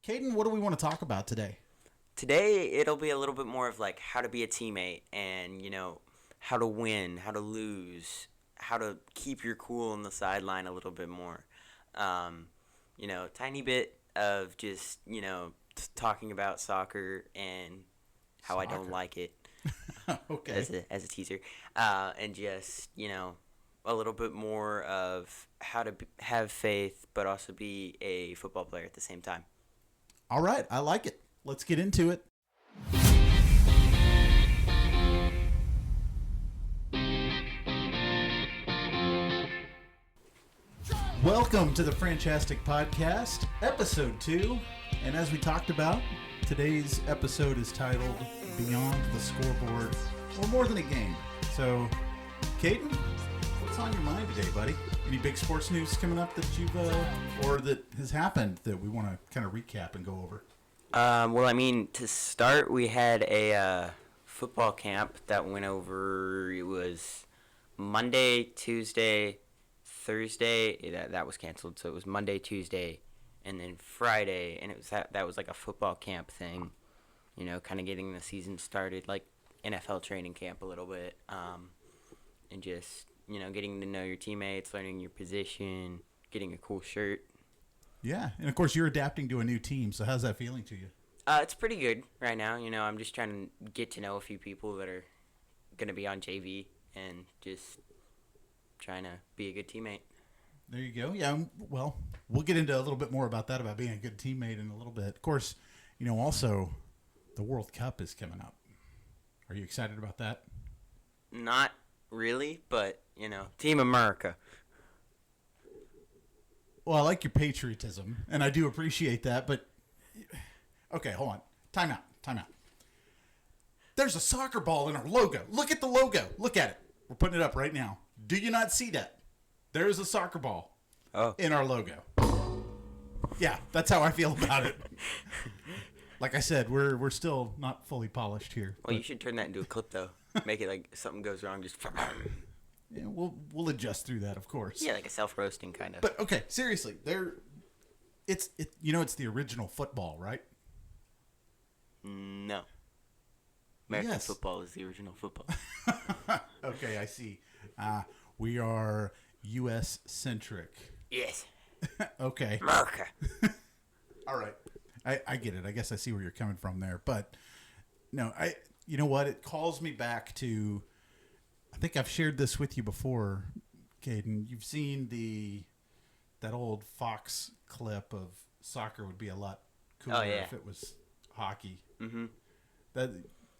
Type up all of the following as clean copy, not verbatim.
Caden, what do we want to talk about today? Today, it'll be a little bit more of like how to be a teammate and, how to win, how to lose, how to keep your cool on the sideline a little bit more. Tiny bit of just, talking about soccer and how I don't like it. Okay. As a teaser. And just, a little bit more of how to have faith but also be a football player at the same time. All right. I like it. Let's get into it. Welcome to the Franchastic Podcast, Episode 2. And as we talked about, today's episode is titled Beyond the Scoreboard, or More Than a Game. So, Caden, what's on your mind today, buddy? Any big sports news coming up that you've, or that has happened that we want to kind of recap and go over? To start, we had a football camp that went over. It was Monday, Tuesday, Thursday. That was canceled, so it was Monday, Tuesday, and then Friday. And it was that was like a football camp thing, kind of getting the season started, like NFL training camp a little bit, and just getting to know your teammates, learning your position, getting a cool shirt. Yeah, and of course you're adapting to a new team, so how's that feeling to you? It's pretty good right now. I'm just trying to get to know a few people that are going to be on JV and just trying to be a good teammate. There you go. Yeah, well, we'll get into a little bit more about that, about being a good teammate in a little bit. Of course, also the World Cup is coming up. Are you excited about that? Not really, but, Team America. Well, I like your patriotism, and I do appreciate that, but... Okay, hold on. Time out. There's a soccer ball in our logo. Look at the logo. Look at it. We're putting it up right now. Do you not see that? There is a soccer ball in our logo. Yeah, that's how I feel about it. Like I said, we're still not fully polished here. Well, you should turn that into a clip, though. Make it like something goes wrong, just... Yeah, we'll adjust through that, of course. Yeah, like a self-roasting kind of. But okay, seriously, it's the original football, right? No. American football is the original football. Okay, I see. We are U.S. centric. Yes. Okay. America. All right. I get it. I guess I see where you're coming from there. But no, you know what? It calls me back to. I think I've shared this with you before, Caden. You've seen that old Fox clip of soccer would be a lot cooler if it was hockey. Mm-hmm. That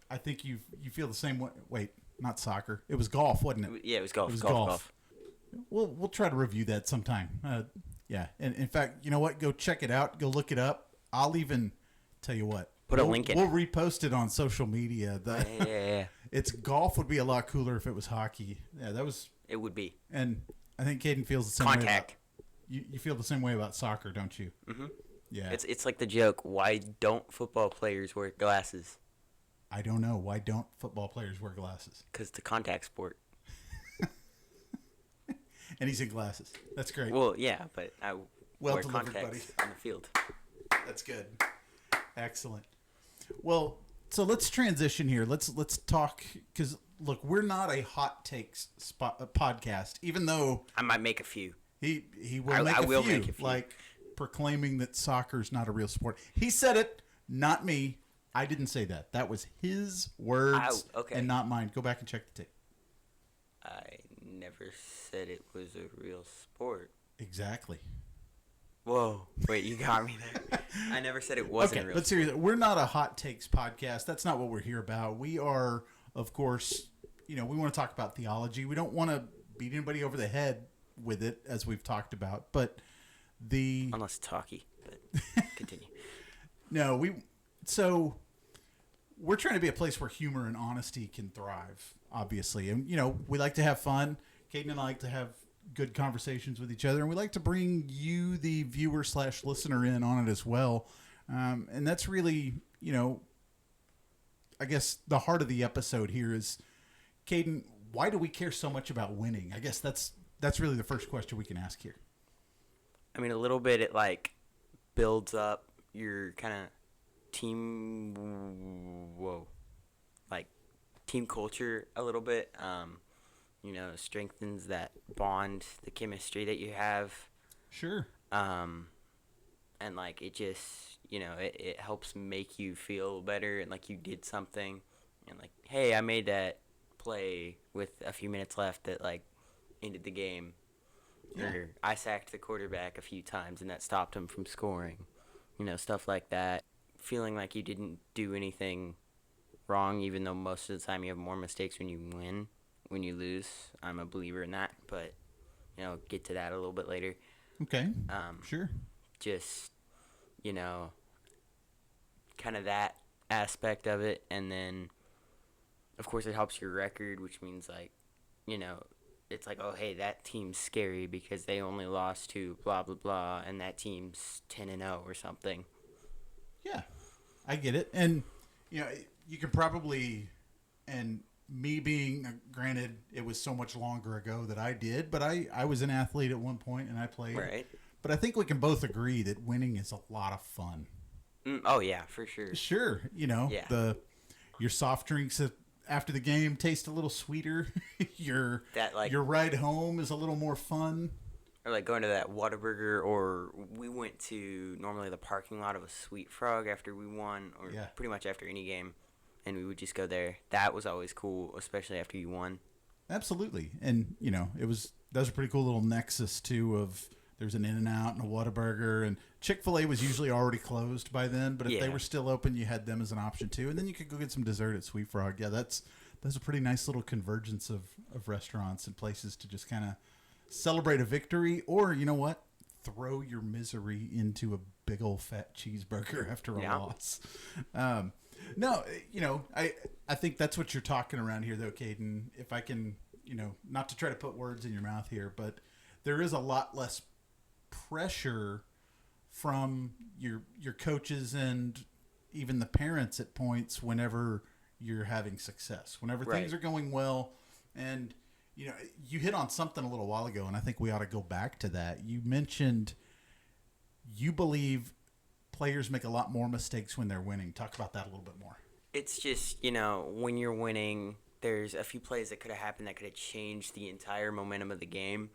I think you feel the same way. Wait, not soccer. It was golf, wasn't it? Yeah, it was golf. It was golf. We'll try to review that sometime. Yeah, and in fact, you know what? Go check it out. Go look it up. I'll even tell you what. Put a link in. We'll repost it on social media. Yeah. It's golf would be a lot cooler if it was hockey. Yeah, that was. It would be. And I think Caden feels the same Contact. way. You feel the same way about soccer, don't you? Mm-hmm. Yeah. It's like the joke. Why don't football players wear glasses? I don't know. Why don't football players wear glasses? Because it's a contact sport. And he's in glasses. That's great. Well, yeah, but I wear delivered, contacts buddy. on the field. That's good. Excellent. Well, so let's transition here. Let's talk because look, we're not a hot takes podcast. Even though I might make a few. He will make a few, like proclaiming that soccer's not a real sport. He said it, not me. I didn't say that. That was his words and not mine. Go back and check the tape. I never said it was a real sport. Exactly. Whoa. Wait, you got me there. I never said it wasn't okay, real. But seriously, we're not a hot takes podcast. That's not what we're here about. We are, of course, we want to talk about theology. We don't want to beat anybody over the head with it, as we've talked about. But unless it's hockey. But continue. No, we're trying to be a place where humor and honesty can thrive, obviously. And, we like to have fun. Caden and I like to have good conversations with each other, and we like to bring you, the viewer/listener, in on it as well. And that's really, I guess the heart of the episode here is, Caden, why do we care so much about winning? I guess that's really the first question we can ask here. I mean, a little bit it builds up your kind of team, like team culture a little bit. Strengthens that bond, the chemistry that you have. Sure. And like it just, it helps make you feel better and like you did something, and like, hey, I made that play with a few minutes left that like ended the game. Yeah. Or I sacked the quarterback a few times and that stopped him from scoring. Stuff like that. Feeling like you didn't do anything wrong, even though most of the time you have more mistakes when you win. When you lose, I'm a believer in that, but get to that a little bit later. Okay. Sure. Just, kind of that aspect of it, and then, of course, it helps your record, which means, like, it's like, oh, hey, that team's scary because they only lost to blah, blah, blah, and that team's 10-0 or something. Yeah, I get it. And, you can probably, and me being, granted, it was so much longer ago that I did, but I was an athlete at one point and I played. Right. But I think we can both agree that winning is a lot of fun. Oh, yeah, for sure. Sure. Yeah. Your soft drinks after the game taste a little sweeter. Your ride home is a little more fun. Or like going to that Whataburger, or we went to normally the parking lot of a Sweet Frog after we won, or pretty much after any game, and we would just go there. That was always cool, especially after you won. Absolutely. And, that was a pretty cool little nexus, too, of there's an In-N-Out and a Whataburger, and Chick-fil-A was usually already closed by then, but if they were still open, you had them as an option, too. And then you could go get some dessert at Sweet Frog. Yeah, that's a pretty nice little convergence of restaurants and places to just kind of celebrate a victory, or, you know what? Throw your misery into a big old fat cheeseburger after a loss. No, I think that's what you're talking around here, though, Caden. If I can, not to try to put words in your mouth here, but there is a lot less pressure from your coaches and even the parents at points whenever you're having success, whenever things are going well. And, you hit on something a little while ago, and I think we ought to go back to that. You mentioned you believe players make a lot more mistakes when they're winning. Talk about that a little bit more. It's just, when you're winning, there's a few plays that could have happened that could have changed the entire momentum of the game.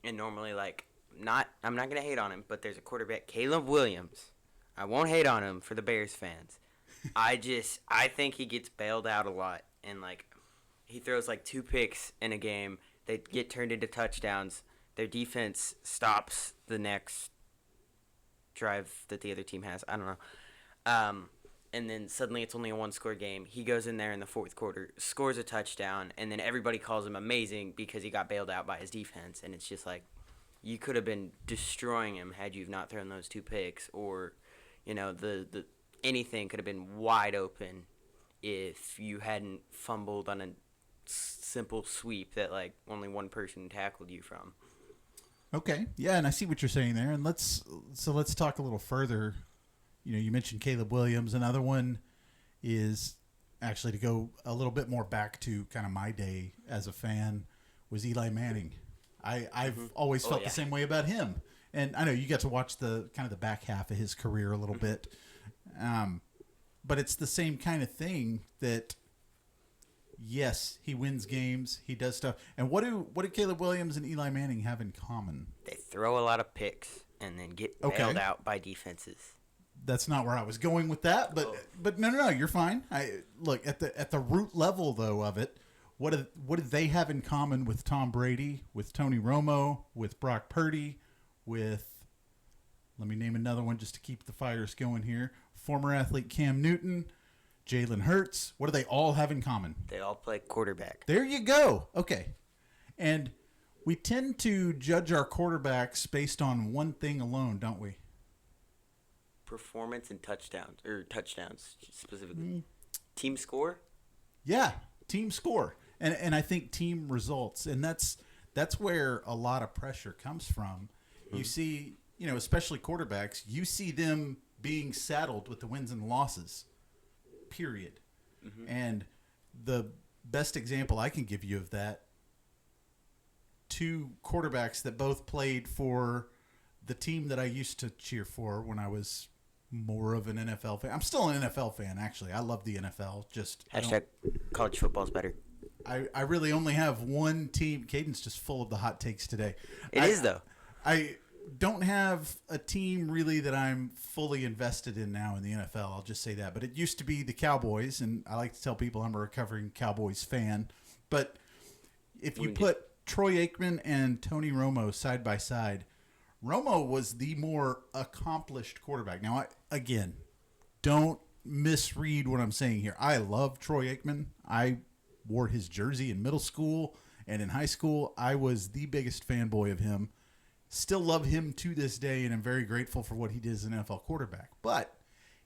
And normally, like, I'm not going to hate on him, but there's a quarterback, Caleb Williams. I won't hate on him for the Bears fans. I think he gets bailed out a lot. And, like, he throws, like, 2 picks in a game. They get turned into touchdowns. Their defense stops the next drive that the other team has. I don't know. And then suddenly it's only a 1-score game. He goes in there in the fourth quarter, scores a touchdown, and then everybody calls him amazing because he got bailed out by his defense. And it's just like, you could have been destroying him had you not thrown those 2 picks, or, the anything could have been wide open if you hadn't fumbled on a simple sweep that like only one person tackled you from. Okay. Yeah, and I see what you're saying there. And let's talk a little further. You mentioned Caleb Williams. Another one is actually, to go a little bit more back to kind of my day as a fan, was Eli Manning. I've always felt the same way about him. And I know you got to watch the kind of the back half of his career a little bit. But it's the same kind of thing that, yes, he wins games, he does stuff. And what do Caleb Williams and Eli Manning have in common? They throw a lot of picks and then get bailed out by defenses. That's not where I was going with that, but no, you're fine. Look at the root level though of it. What do they have in common with Tom Brady, with Tony Romo, with Brock Purdy, with, let me name another one just to keep the fires going here, former athlete Cam Newton, Jalen Hurts? What do they all have in common? They all play quarterback. There you go. Okay. And we tend to judge our quarterbacks based on one thing alone, don't we? Performance and touchdowns specifically. Team score? Yeah, team score. And I think team results. And that's where a lot of pressure comes from. You see, especially quarterbacks, you see them being saddled with the wins and losses. Period. And the best example I can give you of that, 2 quarterbacks that both played for the team that I used to cheer for when I was more of an NFL fan. I'm still an NFL fan, actually. I love the NFL. Just Hashtag college football's better. I really only have one team. Caden's just full of the hot takes today. It is, though. I don't have a team really that I'm fully invested in now in the NFL. I'll just say that. But it used to be the Cowboys, and I like to tell people I'm a recovering Cowboys fan. But if you put Troy Aikman and Tony Romo side by side, Romo was the more accomplished quarterback. Now, again, don't misread what I'm saying here. I love Troy Aikman. I wore his jersey in middle school and in high school. I was the biggest fanboy of him. Still love him to this day, and I'm very grateful for what he did as an NFL quarterback. But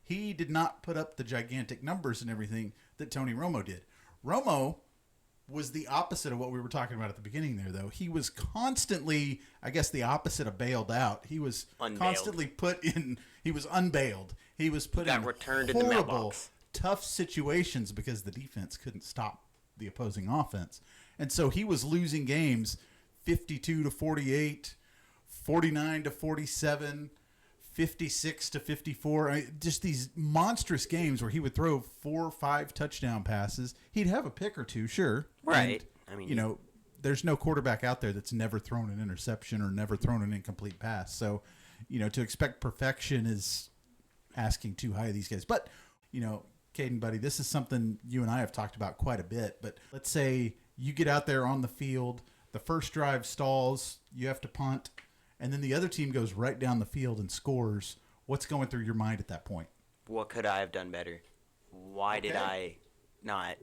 he did not put up the gigantic numbers and everything that Tony Romo did. Romo was the opposite of what we were talking about at the beginning there, though. He was constantly, I guess, the opposite of bailed out. He was constantly put in, he was unbailed. He was put in horrible, tough situations because the defense couldn't stop the opposing offense. And so he was losing games 52-48, 49-47, 56-54. Just these monstrous games where he would throw 4 or 5 touchdown passes. He'd have a pick or two, sure. Right. And, I mean, there's no quarterback out there that's never thrown an interception or never thrown an incomplete pass. So, to expect perfection is asking too high of these guys. But, Caden, buddy, this is something you and I have talked about quite a bit. But let's say you get out there on the field, the first drive stalls, you have to punt, and then the other team goes right down the field and scores. What's going through your mind at that point? What could I have done better? Why did I not,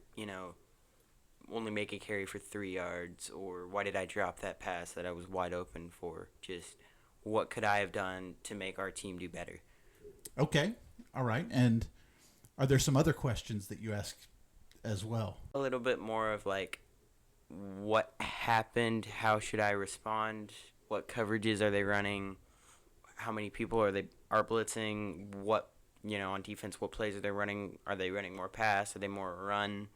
only make a carry for 3 yards? Or why did I drop that pass that I was wide open for? Just what could I have done to make our team do better? Okay. All right. And are there some other questions that you ask as well? A little bit more of what happened? How should I respond? What coverages are they running? How many people are blitzing? What, on defense, what plays are they running? Are they running more pass? Are they more run?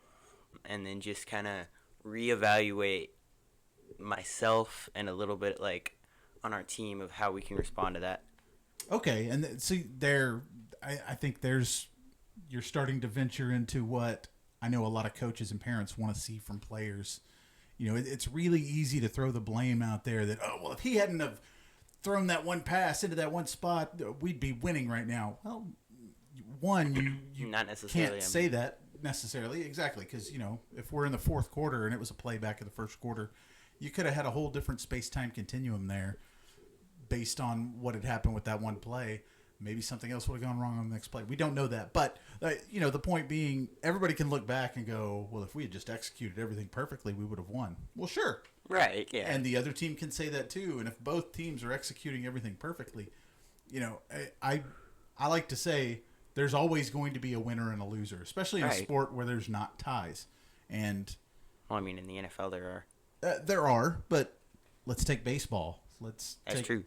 And then just kind of reevaluate myself and a little bit on our team of how we can respond to that. Okay, and see I think you're starting to venture into what I know a lot of coaches and parents want to see from players. It's really easy to throw the blame out there that, if he hadn't have thrown that one pass into that one spot, we'd be winning right now. Well, one, you not necessarily can't say that necessarily. Exactly, because, if we're in the fourth quarter and it was a play back in the first quarter, you could have had a whole different space-time continuum there based on what had happened with that one play. Maybe something else would have gone wrong on the next play. We don't know that. But, the point being, everybody can look back and go, well, if we had just executed everything perfectly, we would have won. Well, sure. Right, yeah. And the other team can say that too. And if both teams are executing everything perfectly, I like to say there's always going to be a winner and a loser, especially in a sport where there's not ties. And well, in the NFL there are. There are, but let's take baseball. That's true.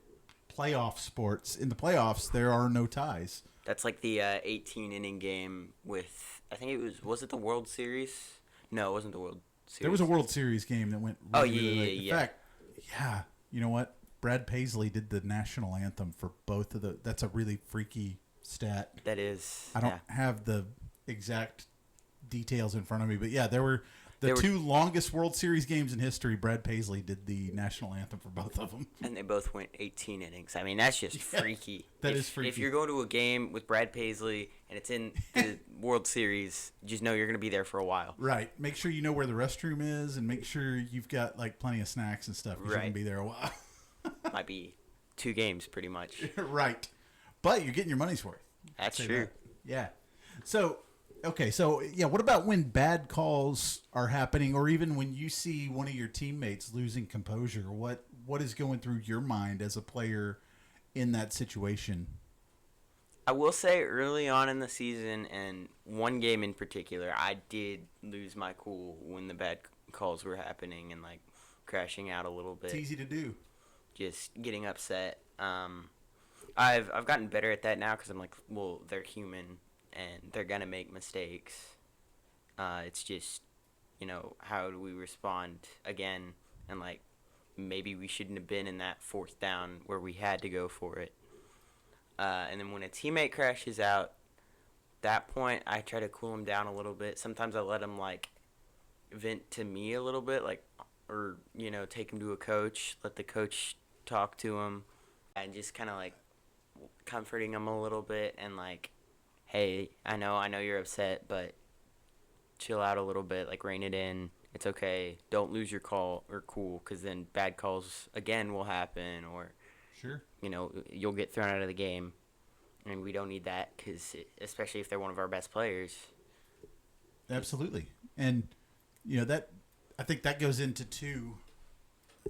Playoff sports. In the playoffs, there are no ties. That's like the 18-inning game with, I think was it the World Series? No, it wasn't the World Series. There was a World Series game that went really late. In fact, you know what? Brad Paisley did the national anthem for both of that's a really freaky stat. That is. I don't have the exact details in front of me, but there were the two longest World Series games in history. Brad Paisley did the national anthem for both of them. And they both went 18 innings. That's just freaky. That is freaky. If you're going to a game with Brad Paisley and it's in the World Series, just know you're going to be there for a while. Right. Make sure you know where the restroom is and make sure you've got plenty of snacks and stuff because you're going to be there a while. Might be 2 games pretty much. Right. But you're getting your money's worth. That's true. That. Yeah. So... Okay, so what about when bad calls are happening, or even when you see one of your teammates losing composure? What is going through your mind as a player in that situation? I will say early on in the season, and one game in particular, I did lose my cool when the bad calls were happening and crashing out a little bit. It's easy to do. Just getting upset. I've gotten better at that now because I'm well, they're human. And they're going to make mistakes. It's just, how do we respond again? And, maybe we shouldn't have been in that 4th down where we had to go for it. And then when a teammate crashes out, that point I try to cool him down a little bit. Sometimes I let him like vent to me a little bit, like, or take him to a coach, let the coach talk to him, and just kind of like comforting him a little bit and like, hey, I know you're upset, but chill out a little bit, like rein it in. It's okay. Don't lose your call or cool, because then bad calls again will happen, or Sure. you'll get thrown out of the game, and we don't need that, because especially if they're one of our best players. Absolutely. And that, I think that goes into two.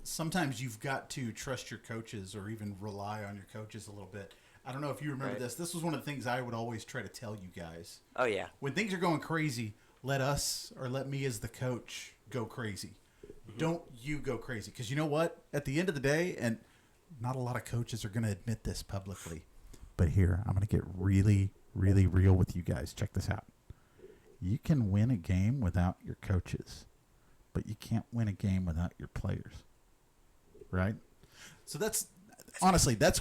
Sometimes you've got to trust your coaches or even rely on your coaches a little bit. I don't know if you remember Right. this. This was one of the things I would always try to tell you guys. Oh yeah. When things are going crazy, let us or let me as the coach go crazy. Mm-hmm. Don't you go crazy. Because you know what? At the end of the day, and not a lot of coaches are going to admit this publicly, but here, I'm going to get really, really real with you guys. Check this out. You can win a game without your coaches, but you can't win a game without your players. Right? So that's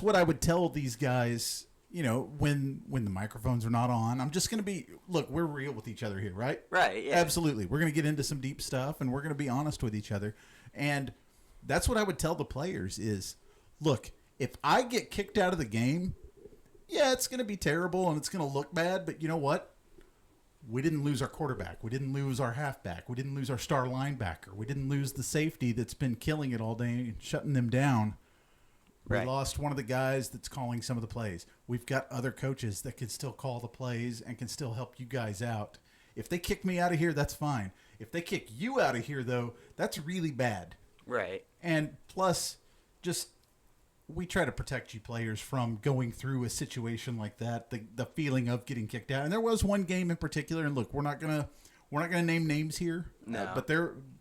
what I would tell these guys, when the microphones are not on. I'm just going to look, we're real with each other here, right? Right, yeah. Absolutely. We're going to get into some deep stuff, and we're going to be honest with each other. And that's what I would tell the players is, look, if I get kicked out of the game, yeah, it's going to be terrible and it's going to look bad, but you know what? We didn't lose our quarterback. We didn't lose our halfback. We didn't lose our star linebacker. We didn't lose the safety that's been killing it all day and shutting them down. We Right. lost one of the guys that's calling some of the plays. We've got other coaches that can still call the plays and can still help you guys out. If they kick me out of here, that's fine. If they kick you out of here, though, that's really bad. Right. And plus, just we try to protect you players from going through a situation like that, the feeling of getting kicked out. And there was one game in particular, and look, we're not gonna name names here, No. but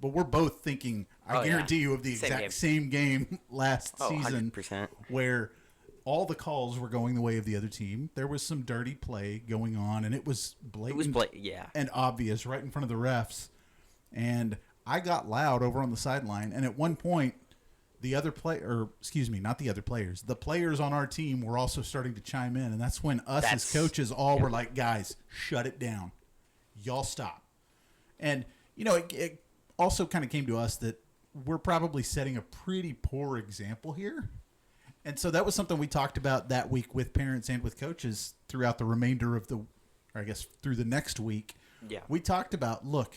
we're both thinking. I guarantee you of the exact same game last season 100%. where all the calls were going the way of the other team. There was some dirty play going on, and it was blatant yeah. and obvious right in front of the refs. And I got loud over on the sideline, and at one point, the players on our team were also starting to chime in, and that's when us as coaches were like, guys, shut it down. Y'all stop. And, it also kind of came to us that we're probably setting a pretty poor example here. And so that was something we talked about that week with parents and with coaches throughout the remainder of through the next week. Yeah. We talked about, look,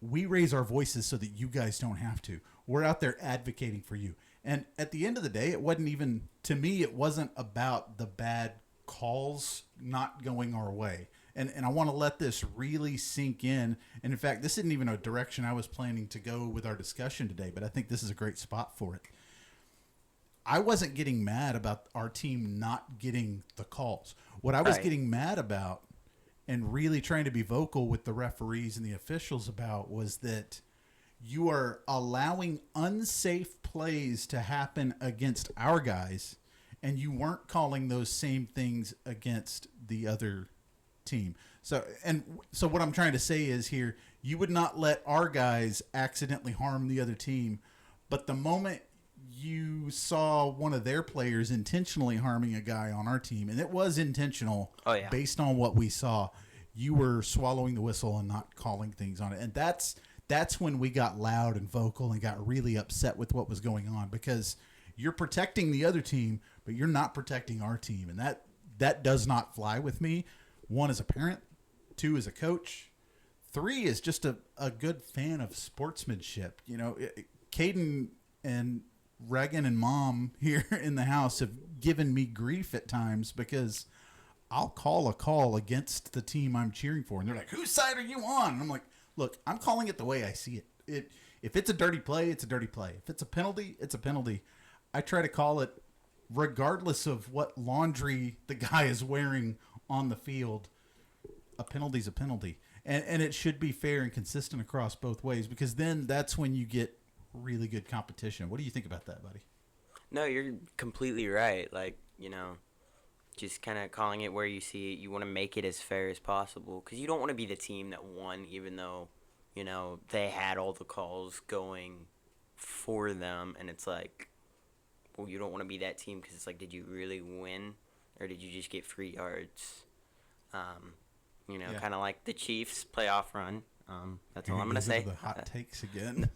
we raise our voices so that you guys don't have to. We're out there advocating for you. And at the end of the day, it wasn't about the bad calls not going our way. And I want to let this really sink in. And in fact, this isn't even a direction I was planning to go with our discussion today, but I think this is a great spot for it. I wasn't getting mad about our team not getting the calls. What I was getting mad about and really trying to be vocal with the referees and the officials about was that you are allowing unsafe plays to happen against our guys, and you weren't calling those same things against the other team. So what I'm trying to say is here, you would not let our guys accidentally harm the other team, but the moment you saw one of their players intentionally harming a guy on our team, and it was intentional based on what we saw, you were swallowing the whistle and not calling things on it. And that's when we got loud and vocal and got really upset with what was going on, because you're protecting the other team, but you're not protecting our team. And that does not fly with me. One, as a parent. Two, as a coach. Three, is just a good fan of sportsmanship. Caden and Regan and Mom here in the house have given me grief at times because I'll call a call against the team I'm cheering for. And they're like, whose side are you on? And I'm like, look, I'm calling it the way I see it. If it's a dirty play, it's a dirty play. If it's a penalty, it's a penalty. I try to call it regardless of what laundry the guy is wearing on the field. A penalty's a penalty. And it should be fair and consistent across both ways, because then that's when you get really good competition. What do you think about that, buddy? No, you're completely right. Like, just kind of calling it where you see it. You want to make it as fair as possible, because you don't want to be the team that won, even though, they had all the calls going for them. And it's like, well, you don't want to be that team, because it's like, did you really win? or did you just get free yards? Yeah. Kind of like the Chiefs playoff run. That's all I'm gonna say. The hot takes again.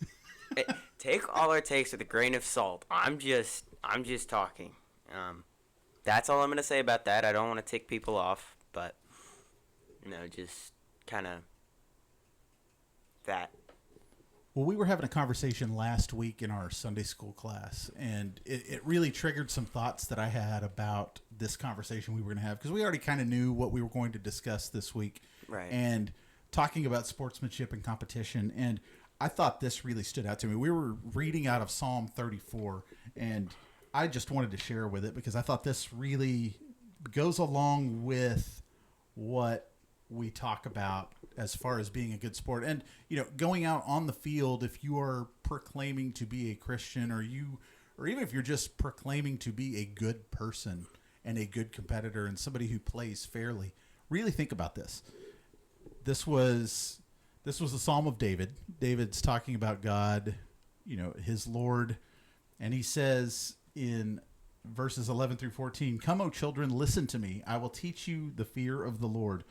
Take all our takes with a grain of salt. I'm just talking. That's all I'm gonna say about that. I don't want to tick people off, but just kind of that. Well, we were having a conversation last week in our Sunday school class, and it really triggered some thoughts that I had about this conversation we were going to have, because we already kind of knew what we were going to discuss this week. Right. And talking about sportsmanship and competition, and I thought this really stood out to me. We were reading out of Psalm 34, and I just wanted to share with it because I thought this really goes along with what we talk about as far as being a good sport. And going out on the field, if you are proclaiming to be a Christian, or even if you're just proclaiming to be a good person and a good competitor and somebody who plays fairly, really think about this. This was the Psalm of David. David's talking about God, his Lord, and he says in verses 11 through 14, "Come, O children, listen to me. I will teach you the fear of the Lord.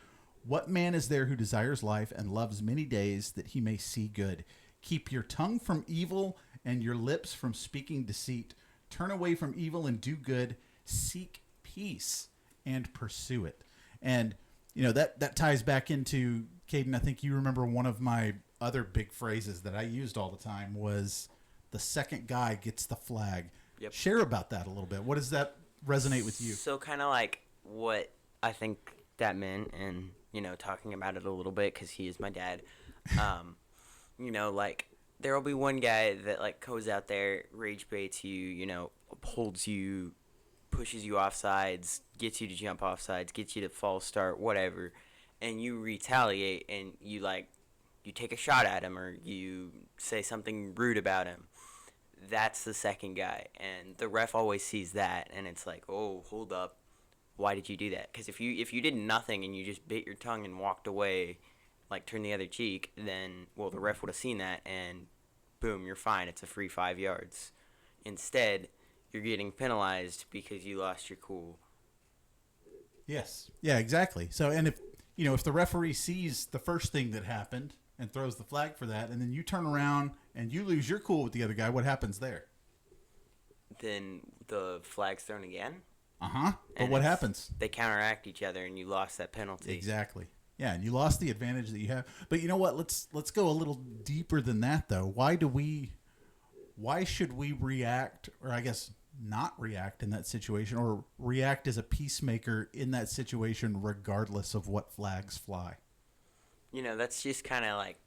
What man is there who desires life and loves many days that he may see good? Keep your tongue from evil and your lips from speaking deceit. Turn away from evil and do good. Seek peace and pursue it." And that ties back into, Caden, I think you remember one of my other big phrases that I used all the time was the second guy gets the flag. Yep. Share about that a little bit. What does that resonate with you? So kind of like what I think that meant, and talking about it a little bit because he is my dad. Like there will be one guy that like goes out there, rage baits you, holds you, pushes you off sides, gets you to jump off sides, gets you to false start, whatever, and you retaliate and you take a shot at him or you say something rude about him. That's the second guy, and the ref always sees that, and it's like, oh, hold up. Why did you do that? Because if you did nothing and you just bit your tongue and walked away, like turned the other cheek, then, well, the ref would have seen that, and boom, you're fine. It's a free 5 yards. Instead, you're getting penalized because you lost your cool. Yes. Yeah, exactly. So, and if the referee sees the first thing that happened and throws the flag for that, and then you turn around and you lose your cool with the other guy, what happens there? Then the flag's thrown again. But what happens? They counteract each other, and you lost that penalty. Exactly. Yeah, and you lost the advantage that you have. But you know what? Let's go a little deeper than that, though. Why should we react, or I guess not react in that situation, or react as a peacemaker in that situation, regardless of what flags fly? That's just kind of like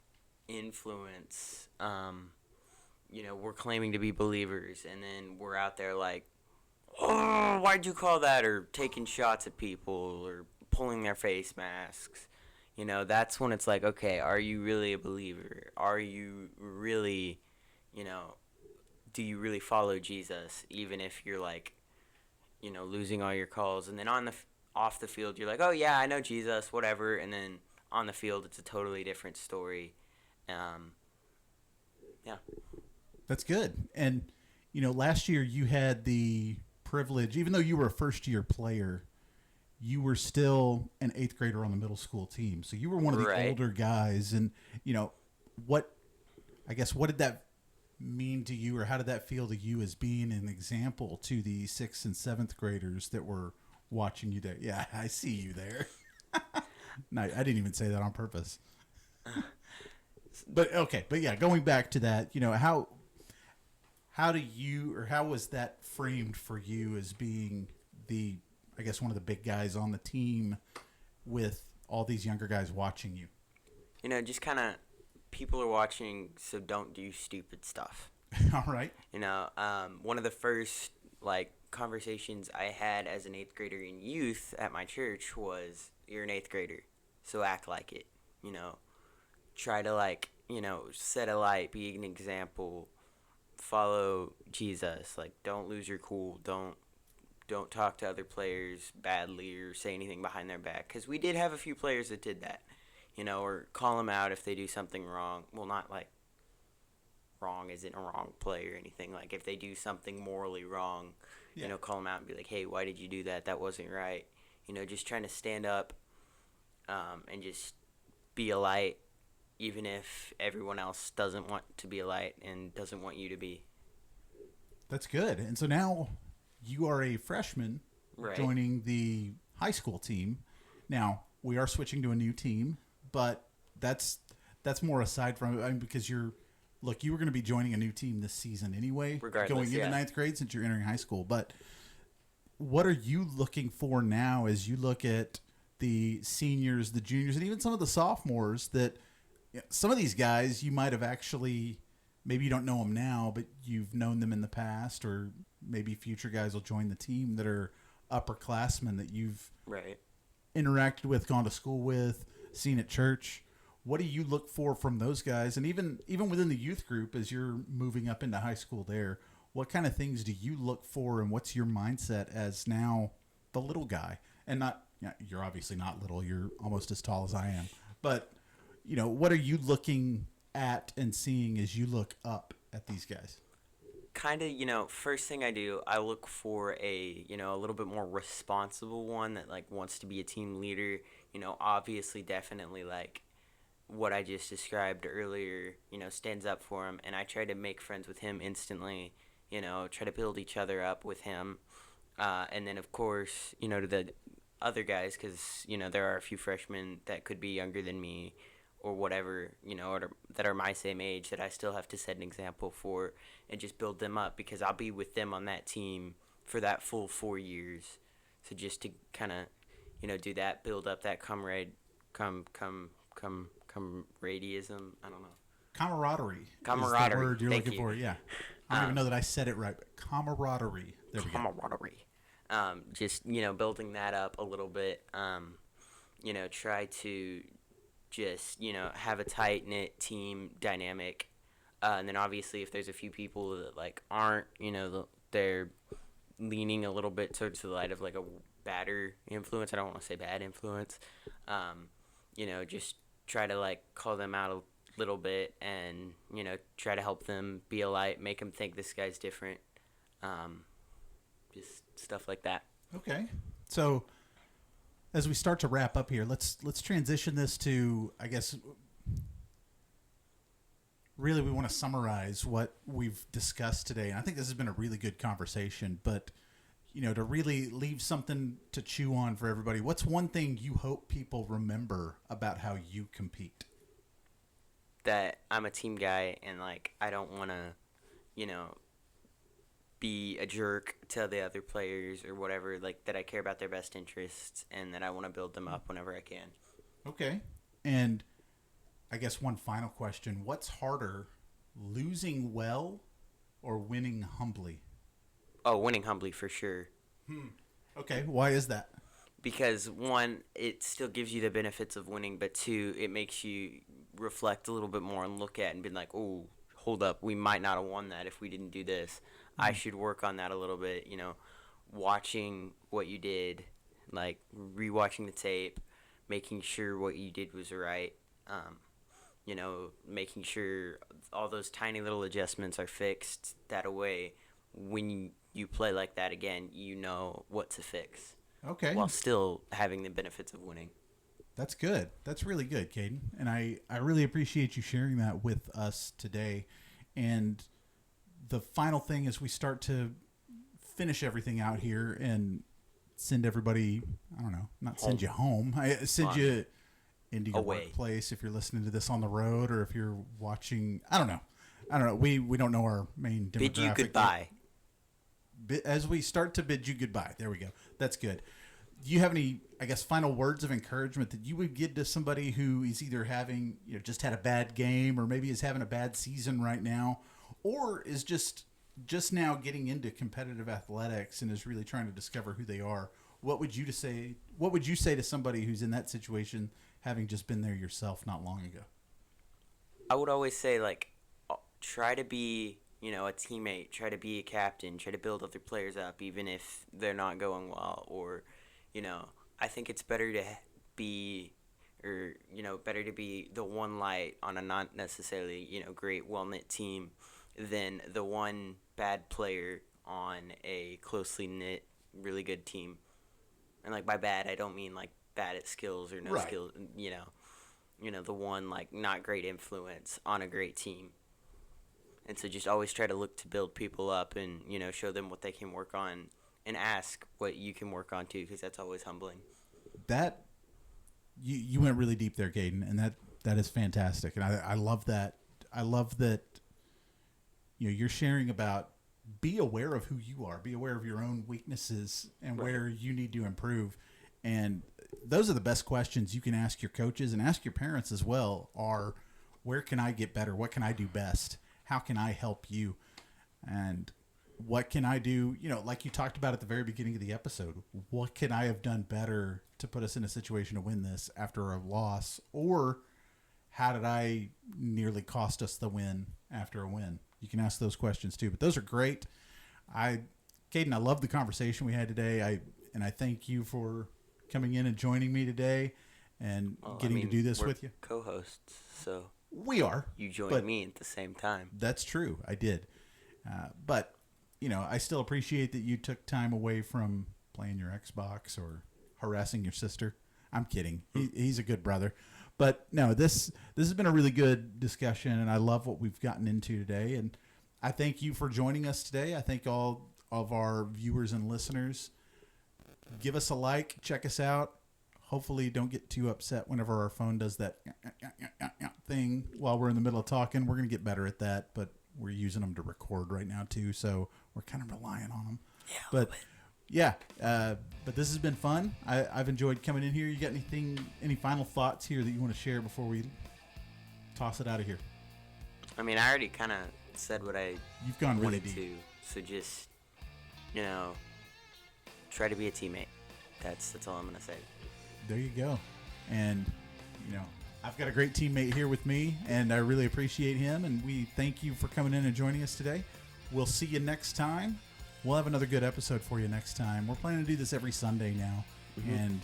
influence. We're claiming to be believers, and then we're out there like, oh, why'd you call that? Or taking shots at people or pulling their face masks. That's when it's like, okay, are you really a believer? Are you really, do you really follow Jesus? Even if you're like, losing all your calls. And then off the field, you're like, oh yeah, I know Jesus, whatever. And then on the field, it's a totally different story. Yeah. That's good. And, last year you had the privilege, even though you were a first-year player, you were still an 8th grader on the middle school team. So you were one of the older guys. And, what did that mean to you, or how did that feel to you as being an example to the 6th and 7th graders that were watching you there? Yeah, I see you there. No, I didn't even say that on purpose. But yeah, going back to that, how do you, or how was that framed for you as being one of the big guys on the team with all these younger guys watching you? Just kind of, people are watching, so don't do stupid stuff. All right. One of the first conversations I had as an 8th grader in youth at my church was, you're an 8th grader, so act like it. Try to set a light, be an example, follow Jesus. Don't lose your cool. Don't talk to other players badly or say anything behind their back. Because we did have a few players that did that, or call them out if they do something wrong. Well, not wrong isn't a wrong play or anything. Like, if they do something morally wrong, Yeah. call them out and be like, hey, why did you do that? That wasn't right. Just trying to stand up and just be a light, even if everyone else doesn't want to be a light and doesn't want you to be. That's good. And so now you are a freshman Right. joining the high school team. Now, we are switching to a new team, but that's more aside from it, because you were going to be joining a new team this season anyway, Regardless, going into ninth grade since you're entering high school. But what are you looking for now as you look at the seniors, the juniors, and even some of the sophomores that some of these guys you might have actually, maybe you don't know them now, but you've known them in the past, or maybe future guys will join the team that are upperclassmen that you've Right. interacted with, gone to school with, seen at church. What do you look for from those guys? And even within the youth group, as you're moving up into high school there, what kind of things do you look for, and what's your mindset as now the little guy? And not, you're obviously not little, you're almost as tall as I am. But, what are you looking at and seeing as you look up at these guys? Kind of, first thing I do, I look for a little bit more responsible one that, like, wants to be a team leader. Obviously, definitely, like what I just described earlier, stands up for him. And I try to make friends with him instantly, try to build each other up with him. And then, of course, to the other guys, because, there are a few freshmen that could be younger than me or whatever, or that are my same age, that I still have to set an example for and just build them up, because I'll be with them on that team for that full 4 years. So just to kind of, do that, build up that camaraderism. I don't know. Camaraderie. Camaraderie. Is the word you're Thank looking you. for. Yeah. I don't even know that I said it right, but camaraderie. There we go. Camaraderie. Just, building that up a little bit. Try to just, have a tight-knit team dynamic. And then obviously if there's a few people that, like, aren't, they're leaning a little bit towards the light of, like, a badder influence. I don't want to say bad influence. Just try to, like, call them out a little bit and, try to help them be a light, make them think this guy's different. Just stuff like that. Okay. So as we start to wrap up here, let's transition this to, I guess, really we want to summarize what we've discussed today. And I think this has been a really good conversation, but to really leave something to chew on for everybody, what's one thing you hope people remember about how you compete? That I'm a team guy, and, like, I don't want to, be a jerk to the other players or whatever, like, that I care about their best interests and that I want to build them up whenever I can. Okay. And I guess one final question. What's harder, losing well or winning humbly? Oh, winning humbly for sure. Okay. Why is that? Because, one, it still gives you the benefits of winning, but two, it makes you reflect a little bit more and look at and be like, oh, hold up, we might not have won that if we didn't do this. I should work on that a little bit, watching what you did, like rewatching the tape, making sure what you did was right, making sure all those tiny little adjustments are fixed. That way, when you play like that again, you know what to fix. Okay. While still having the benefits of winning. That's good. That's really good, Caden. And I really appreciate you sharing that with us today. And the final thing as we start to finish everything out here and send everybody, I don't know, not send you home. I send you into your workplace if you're listening to this on the road, or if you're watching, I don't know. We don't know our main demographic. Bid you goodbye. As we start to bid you goodbye. There we go. That's good. Do you have any, I guess, final words of encouragement that you would give to somebody who is either having, just had a bad game, or maybe is having a bad season right now, or is just now getting into competitive athletics and is really trying to discover who they are? What would you say to somebody who's in that situation, having just been there yourself not long ago? I would always say, like, try to be, a teammate, try to be a captain, try to build other players up, even if they're not going well, or, I think it's better to be or better to be the one light on a not necessarily great well knit team than the one bad player on a closely knit really good team. And like by bad, I don't mean like bad at skills or no Right. skills. The one like not great influence on a great team. And so just always try to look to build people up and show them what they can work on and ask what you can work on too, because that's always humbling. That you went really deep there, Caden, and that is fantastic, and I love that. I love that. You're sharing about be aware of who you are, be aware of your own weaknesses and Right. where you need to improve, and those are the best questions you can ask your coaches and ask your parents as well. Are where can I get better? What can I do best? How can I help you? And what can I do? Like you talked about at the very beginning of the episode, what can I have done better to put us in a situation to win this after a loss? Or how did I nearly cost us the win after a win? You can ask those questions too, but those are great. Caden, I love the conversation we had today. I thank you for coming in and joining me today and getting to do this we're with you. Co-hosts, so We are. you joined but me at the same time. That's true. I did. But, I still appreciate that you took time away from playing your Xbox or harassing your sister. I'm kidding. He's a good brother. But, no, this has been a really good discussion, and I love what we've gotten into today. And I thank you for joining us today. I thank all of our viewers and listeners. Give us a like. Check us out. Hopefully don't get too upset whenever our phone does that thing while we're in the middle of talking. We're going to get better at that, but we're using them to record right now too, so we're kind of relying on them. Yeah, But this has been fun. I've enjoyed coming in here. You got any final thoughts here that you want to share before we toss it out of here? I mean, I already kind of said what I You've gone really wanted deep. to, so just try to be a teammate. That's all I'm gonna say. There you go. And, I've got a great teammate here with me, and I really appreciate him. And we thank you for coming in and joining us today. We'll see you next time. We'll have another good episode for you next time. We're planning to do this every Sunday now. Mm-hmm. And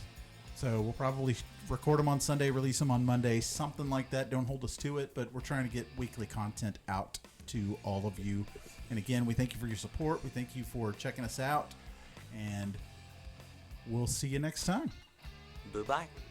so we'll probably record them on Sunday, release them on Monday, something like that. Don't hold us to it, but we're trying to get weekly content out to all of you. And again, we thank you for your support. We thank you for checking us out. And we'll see you next time. Bye-bye.